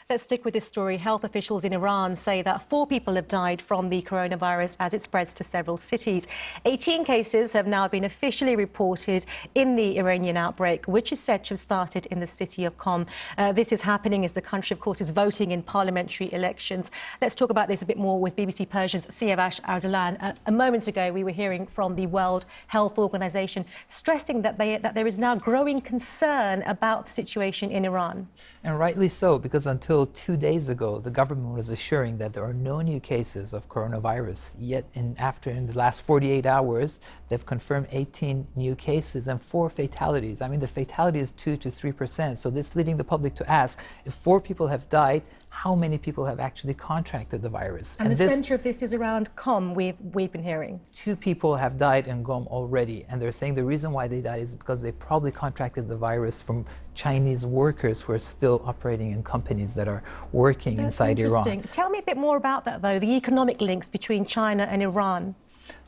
Let's stick with this story. Health officials in Iran say that 4 people have died from the coronavirus as it spreads to several cities. 18 cases have now been officially reported in the Iranian outbreak, which is said to have started in the city of Qom. This is happening as the country, of course, is voting in parliamentary elections. Let's talk about this a bit more with BBC Persian's Siarvash Ardlan. A moment ago, we were hearing from the World Health Organization stressing that there is now growing concern about the situation in Iran. And rightly so, because until 2 days ago, the government was assuring that there are no new cases of coronavirus. Yet in the last 48 hours, they've confirmed 18 new cases and 4 fatalities. I mean, the fatality is 2 to 3%. So this leading the public to ask, if 4 people have died, how many people have actually contracted the virus? And the center of this is around Qom, we've been hearing. 2 people have died in Qom already, and they're saying the reason why they died is because they probably contracted the virus from Chinese workers who are still operating in companies that are working inside Iran. Tell me a bit more about that, though, the economic links between China and Iran.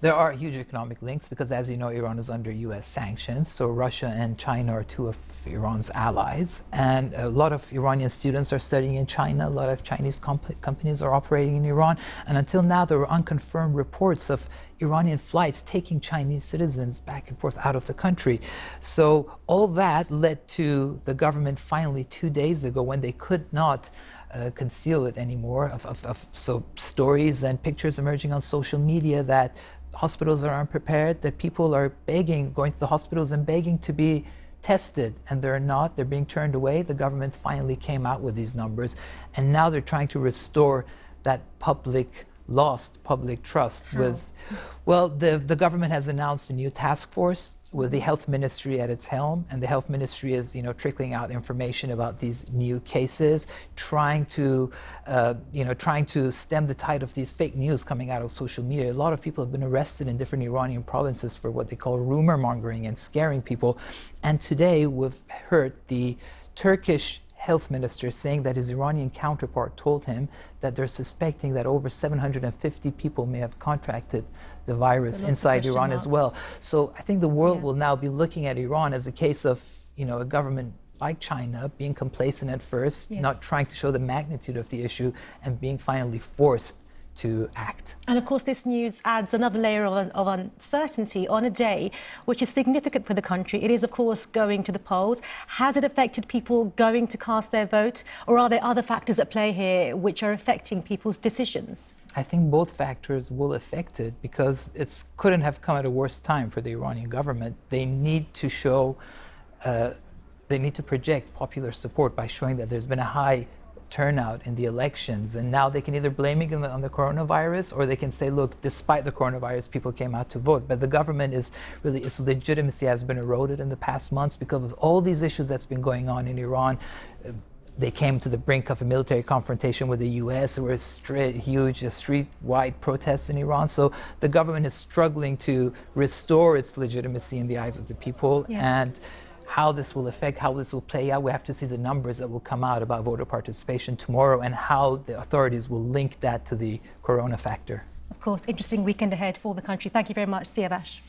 There are huge economic links because, as you know, Iran is under U.S. sanctions. So Russia and China are 2 of Iran's allies. And a lot of Iranian students are studying in China. A lot of Chinese companies are operating in Iran. And until now, there were unconfirmed reports of Iranian flights taking Chinese citizens back and forth out of the country. So all that led to the government finally 2 days ago, when they could not conceal it anymore, so stories and pictures emerging on social media that hospitals are unprepared, that people are begging, going to the hospitals and begging to be tested, and they're not, they're being turned away. The government finally came out with these numbers, and now they're trying to restore that lost public trust. Well, the government has announced a new task force with the health ministry at its helm, and the health ministry is, trickling out information about these new cases, trying to stem the tide of these fake news coming out of social media. A lot of people have been arrested in different Iranian provinces for what they call rumor mongering and scaring people. And today we've heard the Turkish health minister saying that his Iranian counterpart told him that they're suspecting that over 750 people may have contracted the virus inside Iran as well. So I think the world will now be looking at Iran as a case of, a government like China being complacent at first, not trying to show the magnitude of the issue, and being finally forced to act. And of course, this news adds another layer of uncertainty on a day which is significant for the country. It is, of course, going to the polls. Has it affected people going to cast their vote, or are there other factors at play here which are affecting people's decisions? I think both factors will affect it, because it couldn't have come at a worse time for the Iranian government. They need to show, they need to project popular support by showing that there's been a high turnout in the elections, and now they can either blame it on the coronavirus, or they can say, look, despite the coronavirus, people came out to vote. But the government its legitimacy has been eroded in the past months because of all these issues that's been going on in Iran. They came to the brink of a military confrontation with the U.S. There were huge street-wide protests in Iran. So the government is struggling to restore its legitimacy in the eyes of the people. And how this will affect, how this will play out, we have to see the numbers that will come out about voter participation tomorrow, and how the authorities will link that to the corona factor. Of course, interesting weekend ahead for the country. Thank you very much, Siarvash.